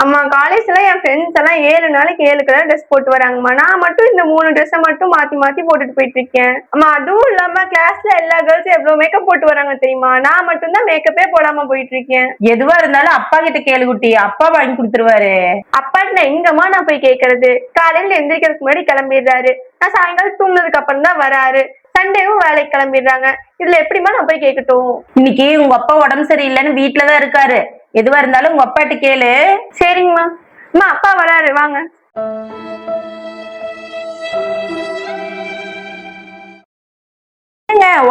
அம்மா காலேஜ்ல என் ஃப்ரெண்ட்ஸ் எல்லாம் 7 நாளைக்கு 7 கலர் ட்ரெஸ் போட்டு வராங்கம்மா. நான் மட்டும் இந்த 3 ட்ரெஸ்ஸை மட்டும் மாத்தி மாத்தி போட்டுட்டு போயிட்டு இருக்கேன். அம்மா அதுவும் இல்லாம கிளாஸ்ல எல்லா கேர்ள்ஸும் எவ்வளவு மேக்கப் போட்டு வராங்க தெரியுமா? நான் மட்டும் தான் மேக்கப்பே போடாம போயிட்டு இருக்கேன். எதுவா இருந்தாலும் அப்பா கிட்ட கேளு குட்டி, அப்பா வாங்கி கொடுத்துருவாரு. அப்பாட்டு நான் எங்கம்மா நான் போய் கேட்கறது? காலையில எந்திரிக்கிறதுக்கு முன்னாடி கிளம்பிடுறாரு. நான் சாயங்காலம் தூங்குனதுக்கு அப்புறம் தான் வராரு. சண்டேவும் வேலைக்கு கிளம்பிடுறாங்க. இதுல எப்படிமா நான் போய் கேட்கட்டும்? இன்னைக்கு உங்க அப்பா உடம்பு சரியில்லைன்னு வீட்டுலதான் இருக்காரு. எதுவா இருந்தாலும் உங்க அப்பாட்ட கேளு. சரிங்கம்மா. அம்மா அப்பா வராரு, வாங்க.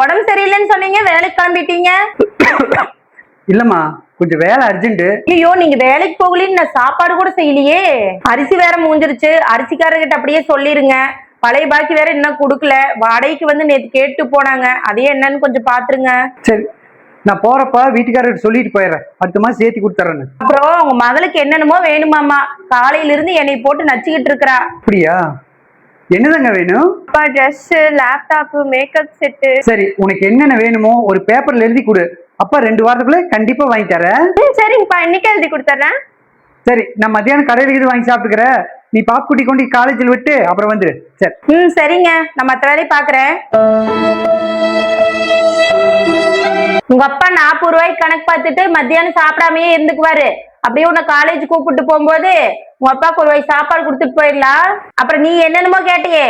உடம்பு சரியில்லைன்னு சொன்னீங்க, வேலைக்கு கிளம்பிட்டீங்க. இல்லம்மா, கொஞ்சம் வேலை அர்ஜென்ட். ஐயோ, நீங்க வேலைக்கு போகலின்னு நான் சாப்பாடு கூட செய்யலையே. அரிசி வேற மூஞ்சிருச்சு. அரிசிக்காரர்கிட்ட அப்படியே சொல்லிருங்க. பழைய பாக்கி வேற இன்னும் கொடுக்கல. வாடகைக்கு வந்து நேற்று கேட்டு போனாங்க. அதே என்னன்னு கொஞ்சம் பாத்துருங்க. சரி, நான் போறப்ப வீட்டுக்காரர் சொல்லிட்டு போயிடுறேன். அடுத்த மாசம் சேர்த்து கொடுத்துறேன்னு. அப்புறம் உங்க மகளுக்கு என்னென்னமோ வேணுமாமா. காலையில இருந்து என்னை போட்டு நச்சுக்கிட்டு இருக்கிறா. அப்படியா? என்னதாங்க வேணும்? Dress, laptop, makeup set. சரி, உனக்கு என்னென்ன வேணுமோ ஒரு பேப்பர்ல எழுதி கொடு. அப்பா 2 வாரத்துக்குள்ள கண்டிப்பா வாங்கி தரேன். சரிங்கப்பா, இன்னைக்கு எழுதி கொடுத்துறேன். சரி, நான் மத்தியானம் கடையில இது வாங்கி சாப்பிட்டுக்கிறேன். நீ பாப்புக்குட்டி கொண்டு காலேஜில் விட்டு அப்புறம் வந்துரு. சரி. சரிங்க, நான் மற்ற வேலையை பாக்குறேன். உங்க அப்பா 40 ரூபாய்க்கு கணக்கு பார்த்துட்டு மத்தியானம் சாப்பிடாமயே இருந்துக்குவாரு. அப்படியே உன்னை காலேஜ் கூப்பிட்டு போகும்போது உங்க அப்பாவுக்கு ஒரு வாய் சாப்பாடு கொடுத்துட்டு போயிடலாம். அப்புறம் நீ என்னென்னமோ கேட்டியே,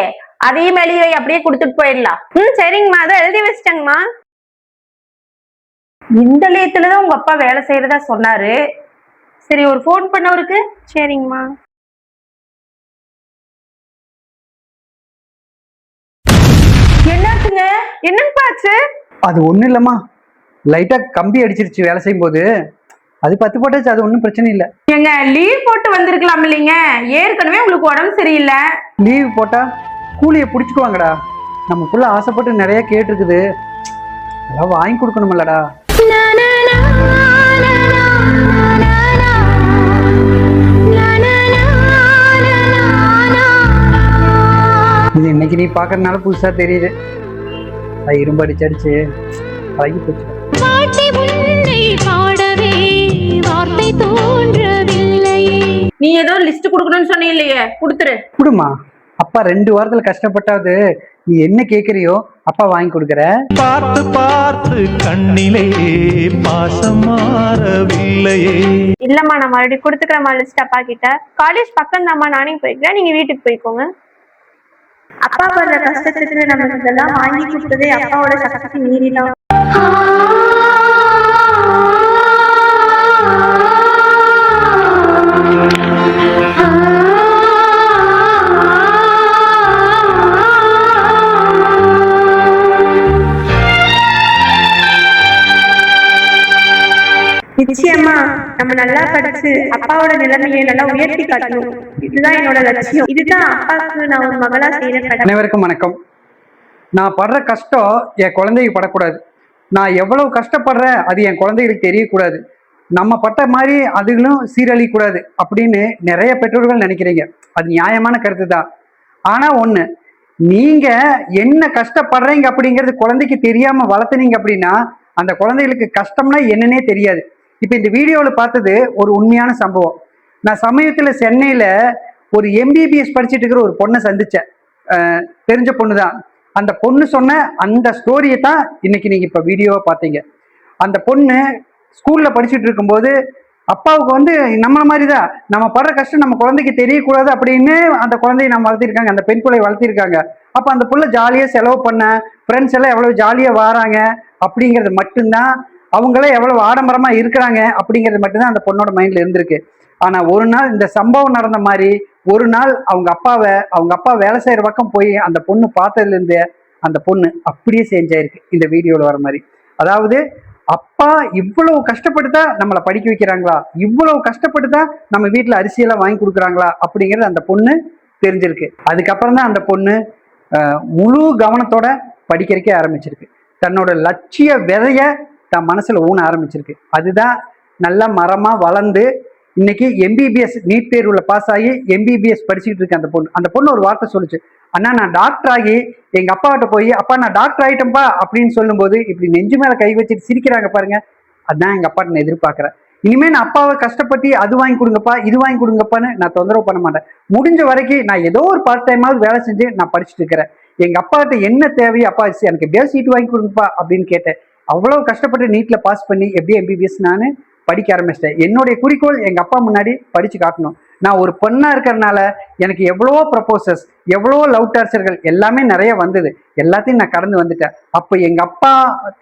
அதையும் எழுதி வை, அப்படியே கொடுத்துட்டு போயிடலாம். சரிங்கம்மா, அதை எழுதி வச்சிட்டேங்கம்மா. இந்த நிலையத்துலதான் உங்க அப்பா வேலை செய்யறதா சொன்னாரு. சரி, ஒரு போன் பண்ணவருக்கு. சரிங்கம்மா. என்னாச்சுங்க? என்னப்பா ஆச்சு? அது ஒண்ணும் இல்லம்மா, லைட்டா கம்பி அடிச்சிருச்சு வேலை செய்யும் போது. அது 10 போட்டாச்சு, அது ஒன்றும் பிரச்சனை இல்லை. எங்க லீவ் போட்டு வந்திருக்கலாம் இல்லைங்க? ஏற்கனவே உங்களுக்கு உடம்பு சரியில்லை. லீவ் போட்டா கூலியை பிடிச்சிக்குவாங்கடா. நம்ம புள்ள ஆசைப்பட்டு நிறைய கேட்டிருக்குது, அதெல்லாம் வாங்கி கொடுக்கணும்லடா. இது இன்னைக்கு நீ பாக்குறதுனால புதுசா தெரியுது. அது இரும்பு அடிச்சடிச்சு பழகி போச்சு. நீ ஏதோ லிஸ்ட் கொடுக்கணும்னு சொன்னீ இல்லையே, கொடுத்துரு. குடுமா, அப்பா 2 வாரத்துல கஷ்டப்பட்டாவது நீ என்ன கேக்குறியோ அப்பா வாங்கி கொடுக்குற. பார்த்து பார்த்து கண்ணிலே பாசம் மாறவில்லையே. இல்லம்மா, நான் மறுபடியும் கொடுத்துக்கிறேம்மா லிஸ்ட் அப்பா கிட்ட. காலேஜ் பக்கம் தாம்மா, நானே போய்க்கிறேன், நீங்க வீட்டுக்கு போய்க்கோங்க. அப்பா படுற கஷ்டத்துக்கு நமக்கு இதெல்லாம் வாங்கி கொடுத்ததே அப்பாவோட சக்தி மீறிதான். நிச்சயமா நம்ம நல்லா படிச்சு அப்பாவோட நிலைமையை நல்லா உயர்த்தி காட்டணும். இதுதான் என்னோட லட்சியம். இதுதான் அப்பாவுக்கு நான் ஒரு மகளா செய்யற கடமை. அனைவருக்கும் வணக்கம். நான் படுற கஷ்டம் என் குழந்தைக்கு படக்கூடாது. நான் எவ்வளவு கஷ்டப்படுறேன் அது என் குழந்தைகளுக்கு தெரியக்கூடாது. நம்ம பட்ட மாதிரி அதுகளும் சீரழிக்கூடாது அப்படின்னு நிறைய பெற்றோர்கள் நினைக்கிறீங்க. அது நியாயமான கருத்து தான். ஆனா ஒண்ணு, நீங்க என்ன கஷ்டப்படுறீங்க அப்படிங்கிறது குழந்தைக்கு தெரியாம வளர்த்துனீங்க அப்படின்னா அந்த குழந்தைகளுக்கு கஷ்டம்னா என்னன்னே தெரியாது. இப்ப இந்த வீடியோல பார்த்தது ஒரு உண்மையான சம்பவம். நான் சமயத்துல சென்னையில ஒரு MBBS படிச்சுட்டு இருக்கிற ஒரு பொண்ணை சந்திச்சேன். தெரிஞ்ச பொண்ணு தான். அந்த பொண்ணு சொன்ன அந்த ஸ்டோரியை தான் இன்னைக்கு நீங்க இப்ப வீடியோவை பார்த்தீங்க. அந்த பொண்ணு ஸ்கூல்ல படிச்சுட்டு இருக்கும்போது அப்பாவுக்கு வந்து நம்மள மாதிரி தான், நம்ம படுற கஷ்டம் நம்ம குழந்தைக்கு தெரியக்கூடாது அப்படின்னு அந்த குழந்தைய நம்ம வளர்த்திருக்காங்க, அந்த பெண் பிள்ளையை வளர்த்திருக்காங்க. அப்ப அந்த புள்ள ஜாலியா செலவு பண்ண, ஃப்ரெண்ட்ஸ் எல்லாம் எவ்வளவு ஜாலியா வாராங்க அப்படிங்கிறது மட்டும்தான், அவங்களே எவ்வளவு ஆடம்பரமா இருக்கிறாங்க அப்படிங்கிறது மட்டும்தான் அந்த பொண்ணோட மைண்ட்ல இருந்திருக்கு. ஆனா ஒரு நாள் இந்த சம்பவம் நடந்த மாதிரி ஒரு நாள் அவங்க அப்பா வேலை செய்யற பக்கம் போய் அந்த பொண்ணு பார்த்ததுல இருந்து அந்த பொண்ணு அப்படியே செஞ்சாயிருக்கு இந்த வீடியோல வர மாதிரி. அதாவது அப்பா இவ்வளவு கஷ்டப்பட்டுதான் நம்மளை படிக்க வைக்கிறாங்களா, இவ்வளவு கஷ்டப்பட்டுதான் நம்ம வீட்டுல அரிசியெல்லாம் வாங்கி கொடுக்குறாங்களா அப்படிங்கிறது அந்த பொண்ணு தெரிஞ்சிருக்கு. அதுக்கப்புறம் தான் அந்த பொண்ணு முழு கவனத்தோட படிக்கிறதுக்கே ஆரம்பிச்சிருக்கு. தன்னோட லட்சிய விதைய தன் மனசுல ஊன ஆரம்பிச்சிருக்கு. அதுதான் நல்ல மரமா வளர்ந்து இன்னைக்கு MBBS நீட் தேர்வுல பாஸ் ஆகி MBBS படிச்சுட்டு இருக்கு அந்த பொண்ணு ஒரு வார்த்தை சொல்லுச்சு, அண்ணா நான் டாக்டர் ஆகி எங்க அப்பாட்ட போய் அப்பா நான் டாக்டர் ஆயிட்டேன்ப்பா அப்படின்னு சொல்லும் போது இப்படி நெஞ்சு மேல கை வச்சுட்டு சிரிக்கிறாங்க பாருங்க. அதுதான் எங்க அப்பாட்ட நான் எதிர்பார்க்கிறேன். இனிமே நான் அப்பாவை கஷ்டப்பட்டு அது வாங்கி கொடுங்கப்பா இது வாங்கி கொடுங்கப்பான்னு நான் தொந்தரவு பண்ண மாட்டேன். முடிஞ்ச வரைக்கும் நான் ஏதோ ஒரு பார்ட் டைமாவது வேலை செஞ்சு நான் படிச்சுட்டு இருக்கிறேன். எங்க அப்பா கிட்ட என்ன தேவையோ, அப்பா எனக்கு எப்படியாவது சீட்டு வாங்கி கொடுங்கப்பா அப்படின்னு கேட்டேன். அவ்வளவு கஷ்டப்பட்டு நீட்ல பாஸ் பண்ணி எப்படியே MBBS நான் படிக்க ஆரம்பிச்சிட்டேன். என்னுடைய குறிக்கோள் எங்க அப்பா முன்னாடி படிச்சு காட்டணும். நான் ஒரு பொண்ணா இருக்கிறதுனால எனக்கு எவ்வளவோ ப்ரப்போசஸ், எவ்வளவோ லவ் டார்ச்சர்கள் எல்லாமே நிறைய வந்தது. எல்லாத்தையும் நான் கடந்து வந்துட்டேன். அப்போ எங்க அப்பா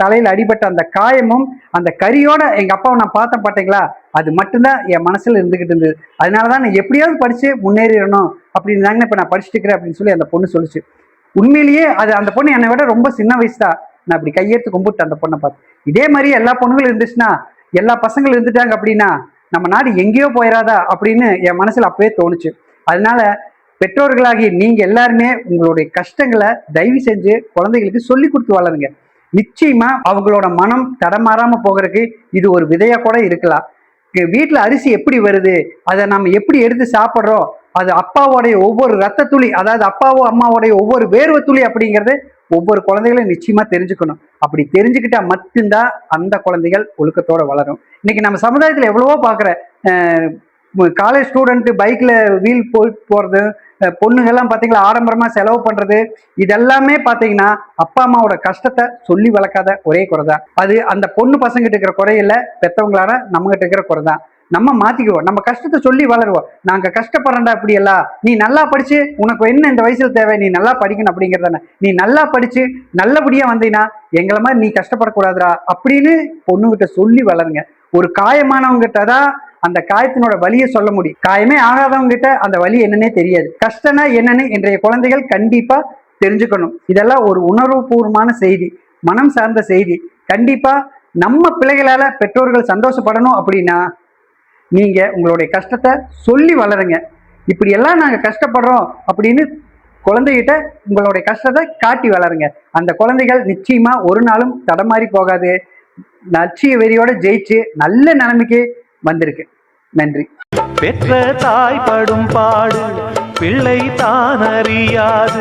தலையில அடிபட்ட அந்த காயமும் அந்த கரியோட எங்க அப்பாவை நான் பார்த்தேன் பார்த்தீங்களா, அது மட்டும்தான் என் மனசுல இருந்துகிட்டு இருந்தது. அதனாலதான் நான் எப்படியாவது படிச்சு முன்னேறிடணும் அப்படின்னு தாங்க இப்ப நான் படிச்சுட்டு இருக்கிறேன் அப்படின்னு சொல்லி அந்த பொண்ணு சொல்லிச்சு. உண்மையிலேயே அது அந்த பொண்ணு என்னை விட ரொம்ப சின்ன வயசு தான். நான் அப்படி கையெடுத்து கும்பிட்டு அந்த பொண்ணை பார்த்து, இதே மாதிரி எல்லா பொண்ணுங்களும் இருந்துச்சுன்னா, எல்லா பசங்களும் இருந்துட்டாங்க அப்படின்னா நம்ம நாடு எங்கேயோ போயிடாதா அப்படின்னு என் மனசுல அப்பவே தோணுச்சு. அதனால பெற்றோர்களாகி நீங்க எல்லாருமே உங்களுடைய கஷ்டங்களை தயவு செஞ்சு குழந்தைகளுக்கு சொல்லி கொடுத்து வளருங்க. நிச்சயமா அவங்களோட மனம் தடமாறாம போகிறதுக்கு இது ஒரு விதையா கூட இருக்கலாம். வீட்டுல அரிசி எப்படி வருது, அதை நம்ம எப்படி எடுத்து சாப்பிட்றோம், அது அப்பாவோடைய ஒவ்வொரு ரத்த துளி, அதாவது அப்பாவோ அம்மாவோடைய ஒவ்வொரு வேர்வை துளி அப்படிங்கிறது ஒவ்வொரு குழந்தைகளும் நிச்சயமா தெரிஞ்சுக்கணும். அப்படி தெரிஞ்சுக்கிட்டா மட்டும்தான் அந்த குழந்தைகள் ஒழுக்கத்தோட வளரும். இன்னைக்கு நம்ம சமுதாயத்துல எவ்வளவோ பாக்குற காலேஜ் ஸ்டூடெண்ட் பைக்ல வீல் போறது, பொண்ணுங்கெல்லாம் பாத்தீங்களா ஆடம்பரமா செலவு பண்றது, இதெல்லாமே பாத்தீங்கன்னா அப்பா அம்மாவோட கஷ்டத்தை சொல்லி வளர்க்காத ஒரே குறைதான். அது அந்த பொண்ணு பசங்கிட்ட இருக்கிற குறையில பெற்றவங்களால நம்ம கிட்ட இருக்கிற குறைதான். நம்ம மாத்திக்குவோம், நம்ம கஷ்டத்தை சொல்லி வளருவோம். நாங்க கஷ்டப்படுறா அப்படி எல்லாம், நீ நல்லா படிச்சு உனக்கு என்ன இந்த வயசுல தேவை, நீ நல்லா படிக்கணும் அப்படிங்கிறதானே. நீ நல்லா படிச்சு நல்லபடியா வந்தீங்கன்னா எங்களை மாதிரி நீ கஷ்டப்படக்கூடாதுரா அப்படின்னு பொண்ணுகிட்ட சொல்லி வளருங்க. ஒரு காயமானவங்கிட்ட தான் அந்த காயத்தினோட வலியை சொல்ல முடியும். காயமே ஆகாதவங்க கிட்ட அந்த வலி என்னன்னே தெரியாது. கஷ்டம்னா என்னன்னு இன்றைய குழந்தைகள் கண்டிப்பா தெரிஞ்சுக்கணும். இதெல்லாம் ஒரு உணர்வுபூர்வமான செய்தி, மனம் சார்ந்த செய்தி. கண்டிப்பா நம்ம பிள்ளைகளால பெற்றோர்கள் சந்தோஷப்படணும் அப்படின்னா நீங்க உங்களுடைய கஷ்டத்தை சொல்லி வளருங்க. இப்படி எல்லாம் நாங்க கஷ்டப்படுறோம் அப்படின்னு குழந்தைகிட்ட உங்களுடைய கஷ்டத்தை காட்டி வளருங்க. அந்த குழந்தைகள் நிச்சயமா ஒரு நாளும் தடமாறி போகாது, லட்சிய வெறியோட ஜெயிச்சு நல்ல நிலைமைக்கு வந்திருக்கு. நன்றி. பெற்ற தாய் படும் பாடு பிள்ளை தான் அறியாது.